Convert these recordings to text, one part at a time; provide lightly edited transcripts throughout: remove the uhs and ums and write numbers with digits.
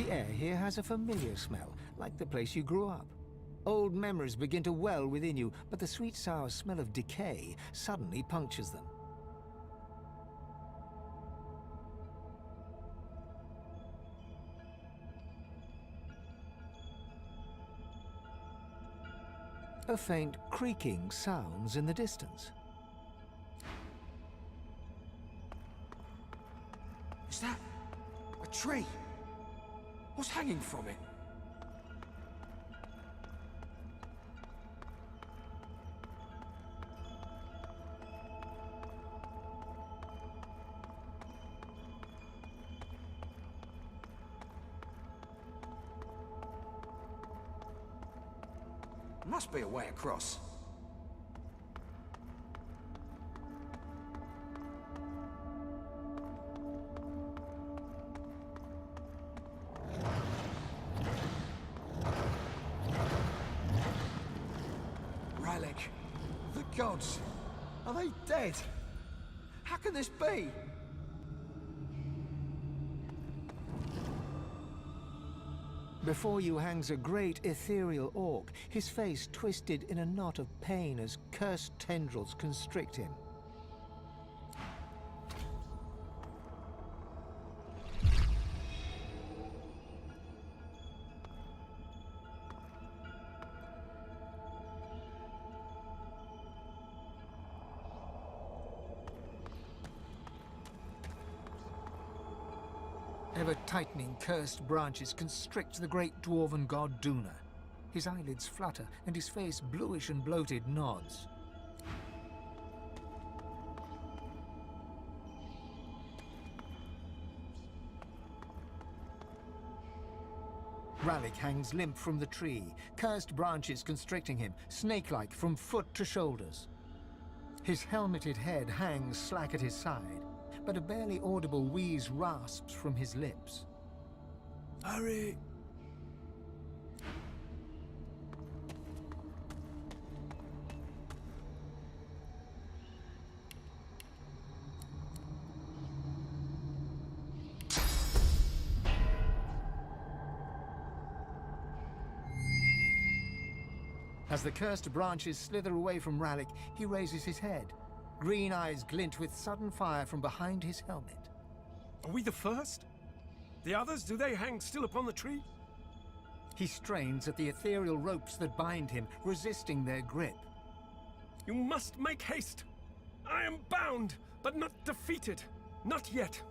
The air here has a familiar smell, like the place you grew up. Old memories begin to well within you, but the sweet-sour smell of decay suddenly punctures them. A faint creaking sounds in the distance. Is that a tree? What's hanging from it? Must be a way across. Rallic, the gods, are they dead? How can this be? Before you hangs a great ethereal orc, his face twisted in a knot of pain as cursed tendrils constrict him. Ever-tightening cursed branches constrict the great dwarven god Duna. His eyelids flutter, and his face, bluish and bloated, nods. Rallic hangs limp from the tree, cursed branches constricting him, snake-like from foot to shoulders. His helmeted head hangs slack at his side, but a barely audible wheeze rasps from his lips. Hurry! As the cursed branches slither away from Rallic, he raises his head. Green eyes glint with sudden fire from behind his helmet. Are we the first? The others, do they hang still upon the tree? He strains at the ethereal ropes that bind him, resisting their grip. You must make haste. I am bound, but not defeated. Not yet.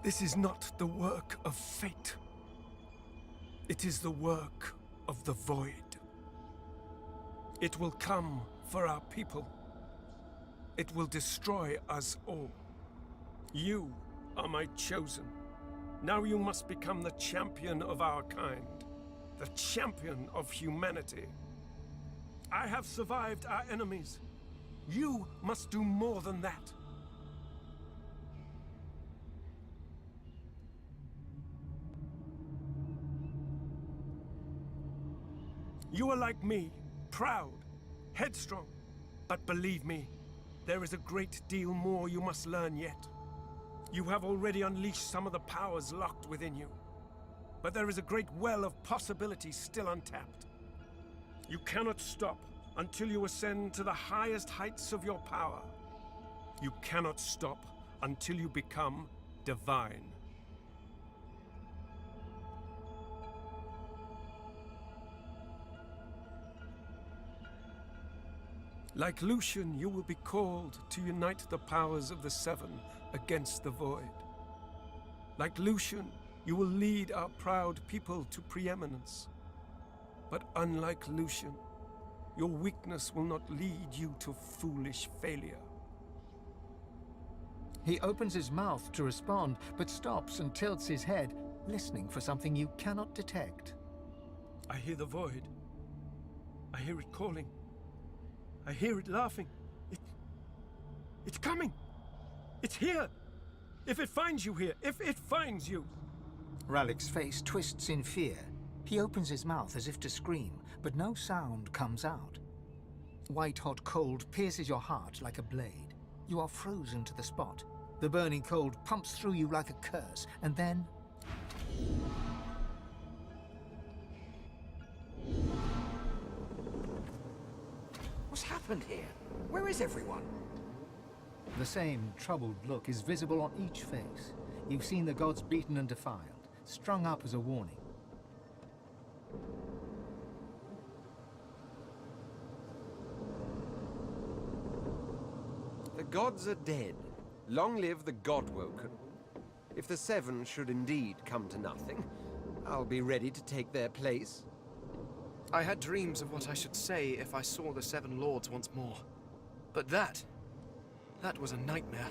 This is not the work of fate. It is the work of the void. It will come for our people. It will destroy us all. You are my chosen. Now you must become the champion of our kind, the champion of humanity. I have survived our enemies. You must do more than that. You are like me, proud, headstrong. But believe me, there is a great deal more you must learn yet. You have already unleashed some of the powers locked within you. But there is a great well of possibilities still untapped. You cannot stop until you ascend to the highest heights of your power. You cannot stop until you become divine. Like Lucian, you will be called to unite the powers of the Seven against the Void. Like Lucian, you will lead our proud people to preeminence. But unlike Lucian, your weakness will not lead you to foolish failure. He opens his mouth to respond, but stops and tilts his head, listening for something you cannot detect. I hear the Void. I hear it calling. I hear it laughing. It's coming! It's here! If it finds you here, if it finds you! Rallic's face twists in fear. He opens his mouth as if to scream, but no sound comes out. White-hot cold pierces your heart like a blade. You are frozen to the spot. The burning cold pumps through you like a curse, and then... What's happened here? Where is everyone? The same troubled look is visible on each face. You've seen the gods beaten and defiled, strung up as a warning. The gods are dead. Long live the God-woken. If the Seven should indeed come to nothing, I'll be ready to take their place. I had dreams of what I should say if I saw the Seven Lords once more. But that was a nightmare.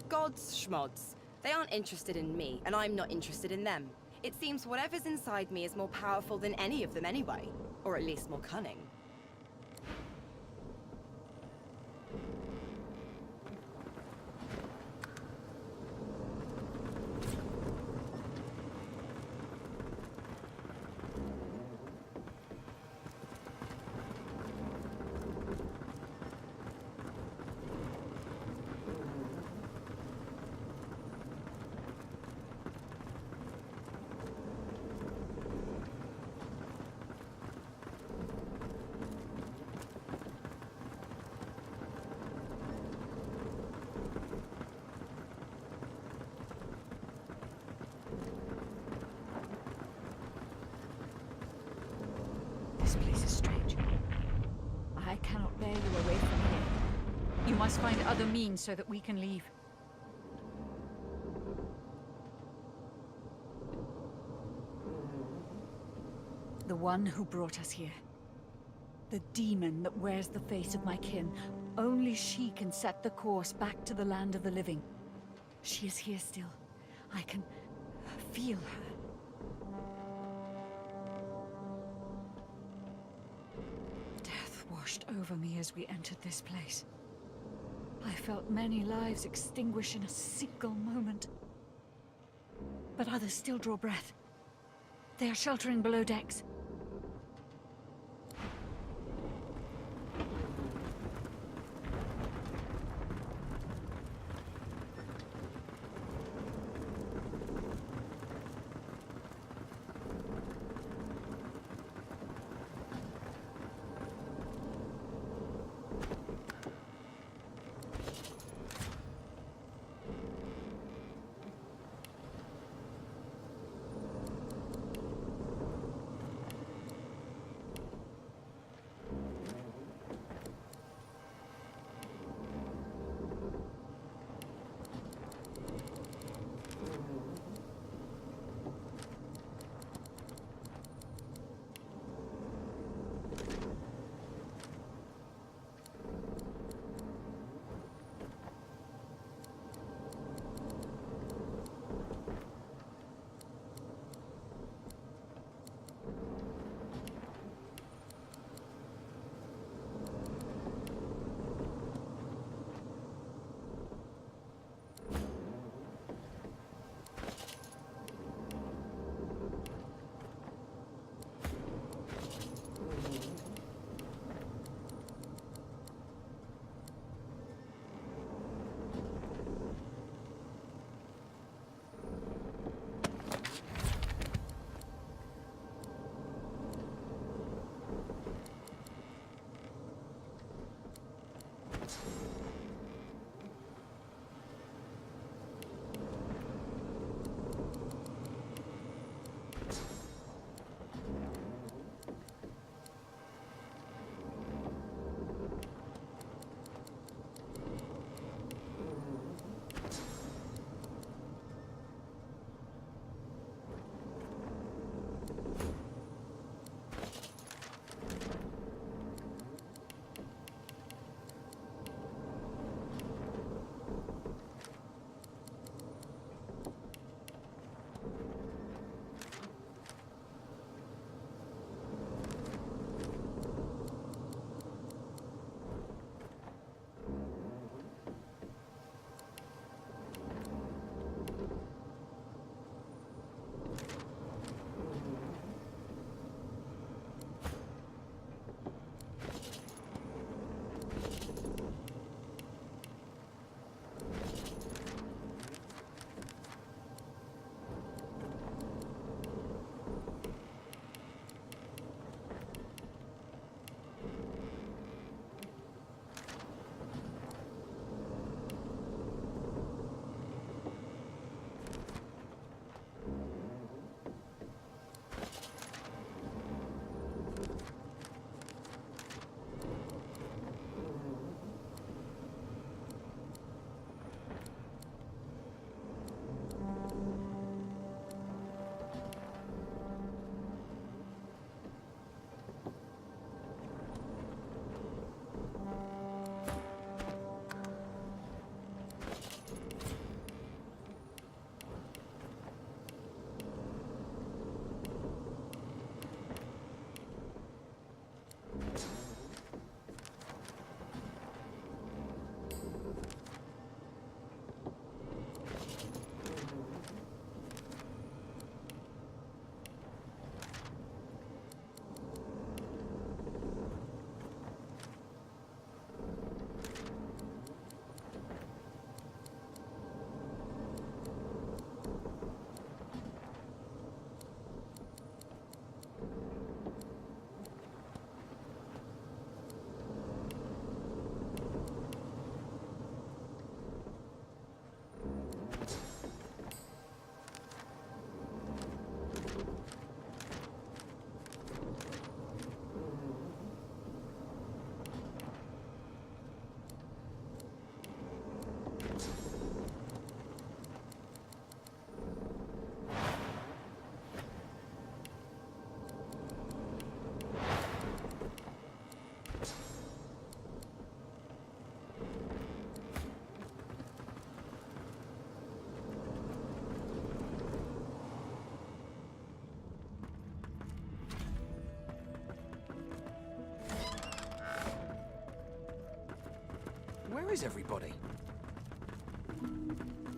Gods, schmods. They aren't interested in me, and I'm not interested in them. It seems whatever's inside me is more powerful than any of them anyway. Or at least more cunning. This place is strange. I cannot bear you away from here. You must find other means so that we can leave. The one who brought us here. The demon that wears the face of my kin. Only she can set the course back to the land of the living. She is here still. I can feel her. Death washed over me as we entered this place. I felt many lives extinguish in a single moment. But others still draw breath. They are sheltering below decks. Where is everybody?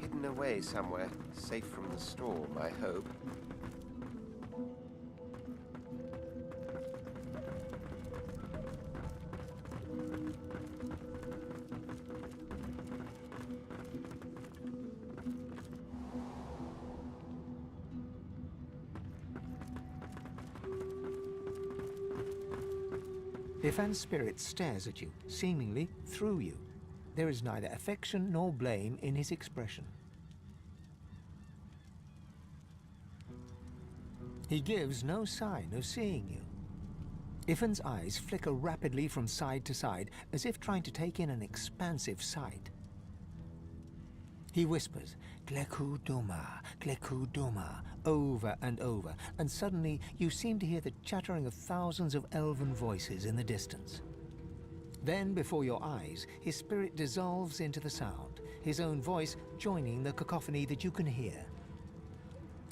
Hidden away somewhere, safe from the storm, I hope. Ifan's spirit stares at you, seemingly through you. There is neither affection nor blame in his expression. He gives no sign of seeing you. Ifan's eyes flicker rapidly from side to side, as if trying to take in an expansive sight. He whispers, "Gleku Duma, Gleku Duma," over and over, and suddenly you seem to hear the chattering of thousands of elven voices in the distance. Then, before your eyes, his spirit dissolves into the sound, his own voice joining the cacophony that you can hear.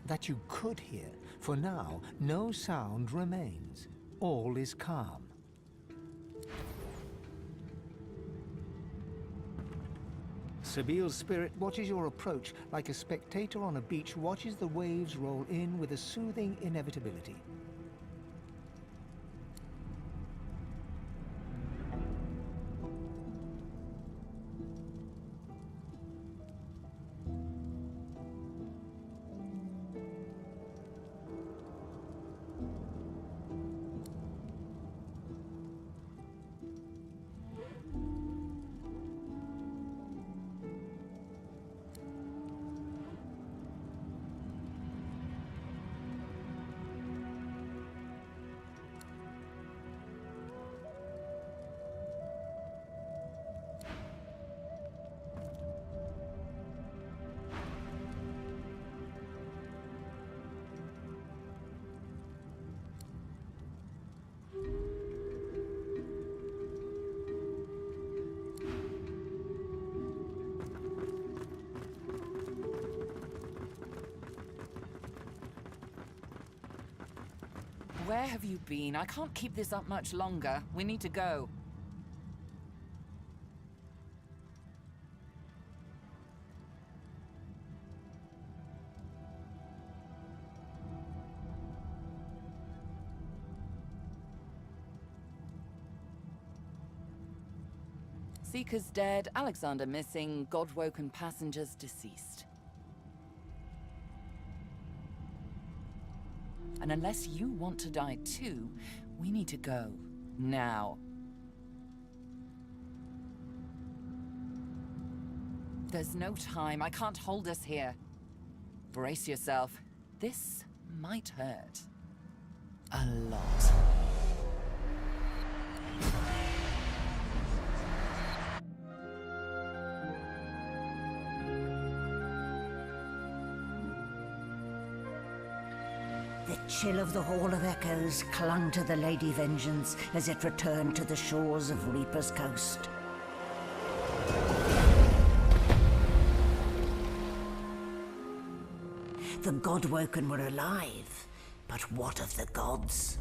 That you could hear, for now no sound remains. All is calm. Sabile's spirit watches your approach like a spectator on a beach watches the waves roll in with a soothing inevitability. Where have you been? I can't keep this up much longer. We need to go. Seekers dead, Alexander missing, God-woken passengers deceased. And unless you want to die too, we need to go. Now. There's no time. I can't hold us here. Brace yourself. This might hurt. A lot. The chill of the Hall of Echoes clung to the Lady Vengeance as it returned to the shores of Reaper's Coast. The Godwoken were alive, but what of the gods?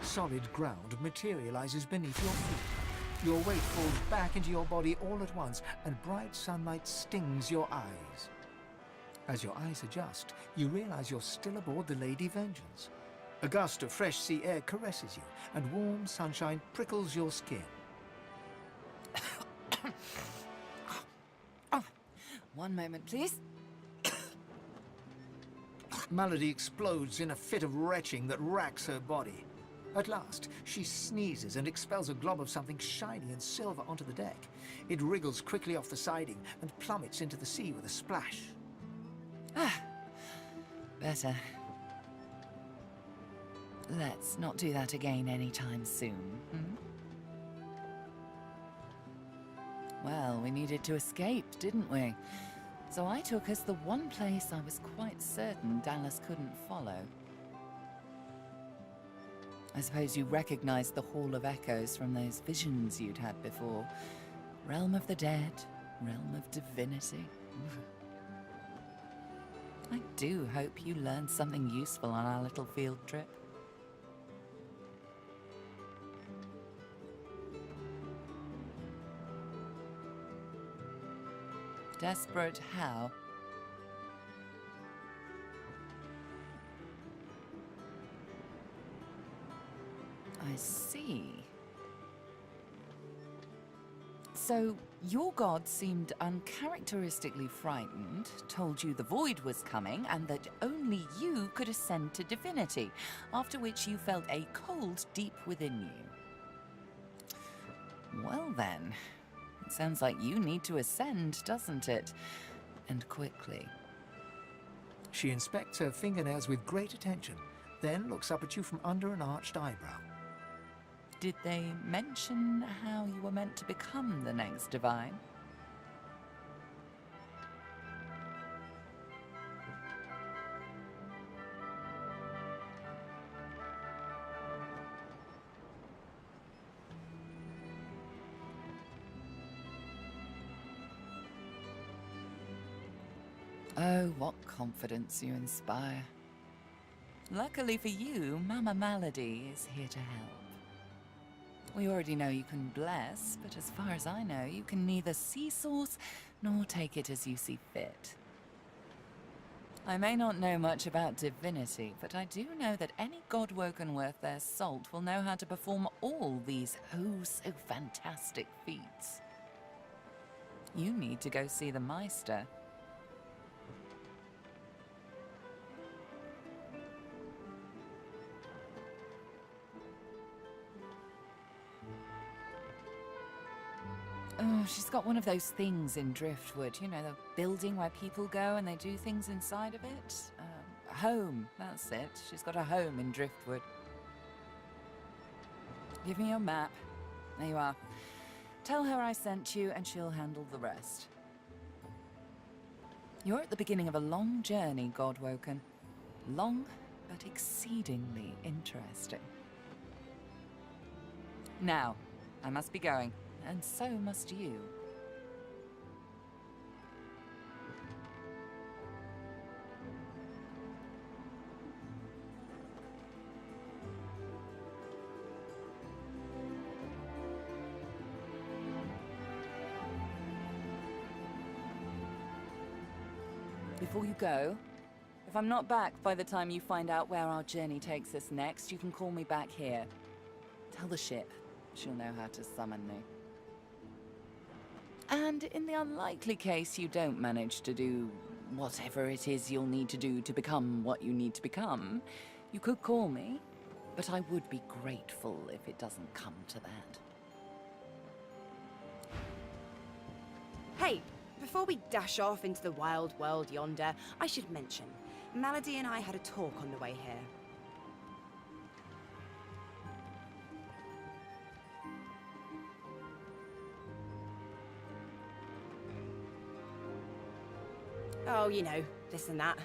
Solid ground materializes beneath your feet. Your weight falls back into your body all at once, and bright sunlight stings your eyes. As your eyes adjust, you realize you're still aboard the Lady Vengeance. A gust of fresh sea air caresses you, and warm sunshine prickles your skin. One moment, please. Malady explodes in a fit of retching that racks her body. At last, she sneezes and expels a glob of something shiny and silver onto the deck. It wriggles quickly off the siding and plummets into the sea with a splash. Better. Let's not do that again anytime soon, hmm? Well, we needed to escape, didn't we? So I took us the one place I was quite certain Dallas couldn't follow. I suppose you recognized the Hall of Echoes from those visions you'd had before. Realm of the dead, realm of divinity. I do hope you learned something useful on our little field trip. Desperate how? I see. So, your god seemed uncharacteristically frightened, told you the void was coming, and that only you could ascend to divinity, after which you felt a cold deep within you. Well then, it sounds like you need to ascend, doesn't it? And quickly. She inspects her fingernails with great attention, then looks up at you from under an arched eyebrow. Did they mention how you were meant to become the next divine? Oh, what confidence you inspire. Luckily for you, Mama Malady is here to help. We already know you can bless, but as far as I know, you can neither see source nor take it as you see fit. I may not know much about divinity, but I do know that any godwoken worth their salt will know how to perform all these oh-so fantastic feats. You need to go see the Meister. Oh, she's got one of those things in Driftwood, you know, the building where people go and they do things inside of it. A home, that's it. She's got a home in Driftwood. Give me your map. There you are. Tell her I sent you and she'll handle the rest. You're at the beginning of a long journey, Godwoken. Long, but exceedingly interesting. Now, I must be going. And so must you. Before you go, if I'm not back by the time you find out where our journey takes us next, you can call me back here. Tell the ship. She'll know how to summon me. And in the unlikely case you don't manage to do whatever it is you'll need to do to become what you need to become, you could call me, but I would be grateful if it doesn't come to that. Hey, before we dash off into the wild world yonder, I should mention, Malady and I had a talk on the way here. Oh, you know, this and that.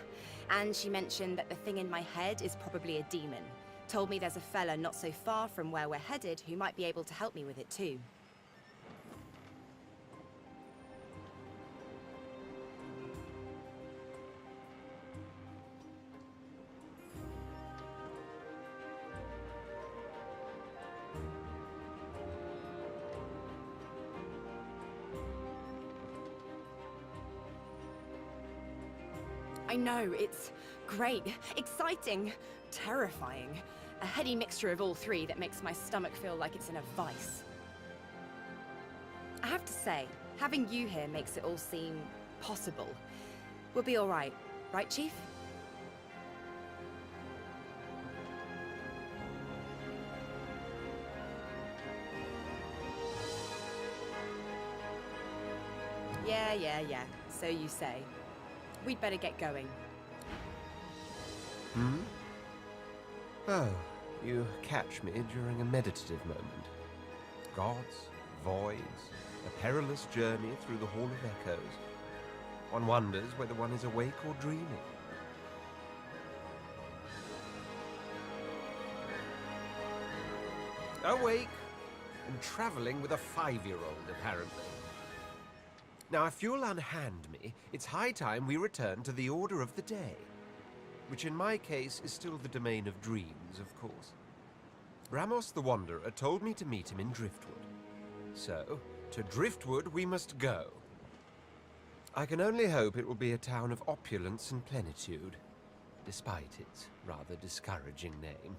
And she mentioned that the thing in my head is probably a demon. Told me there's a fella not so far from where we're headed who might be able to help me with it too. I know, it's great, exciting, terrifying. A heady mixture of all three that makes my stomach feel like it's in a vice. I have to say, having you here makes it all seem possible. We'll be all right, Chief? Yeah. So you say. We'd better get going. Hmm? Oh, you catch me during a meditative moment. Gods, voids, a perilous journey through the Hall of Echoes. One wonders whether one is awake or dreaming. Awake and traveling with a 5-year-old, apparently. Now, if you'll unhand me, it's high time we return to the order of the day, which in my case is still the domain of dreams, of course. Ramos the Wanderer told me to meet him in Driftwood. So, to Driftwood we must go. I can only hope it will be a town of opulence and plenitude, despite its rather discouraging name.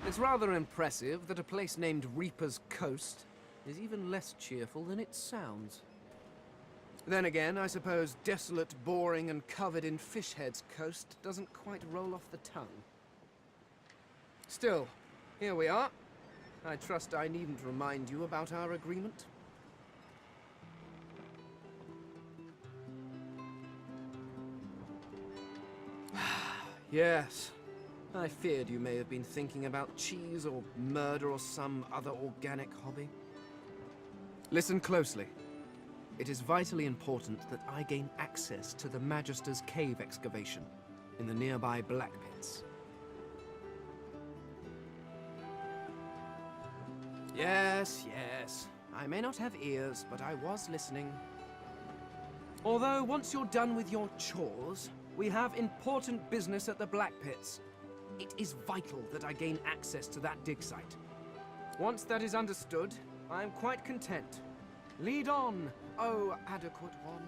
It's rather impressive that a place named Reaper's Coast is even less cheerful than it sounds. Then again, I suppose desolate, boring, and covered in fish heads coast doesn't quite roll off the tongue. Still, here we are. I trust I needn't remind you about our agreement. Yes. I feared you may have been thinking about cheese or murder or some other organic hobby. Listen closely. It is vitally important that I gain access to the Magister's cave excavation in the nearby Black Pits. Yes. I may not have ears, but I was listening. Although, once you're done with your chores, we have important business at the Black Pits. It is vital that I gain access to that dig site. Once that is understood, I am quite content. Lead on, oh adequate one.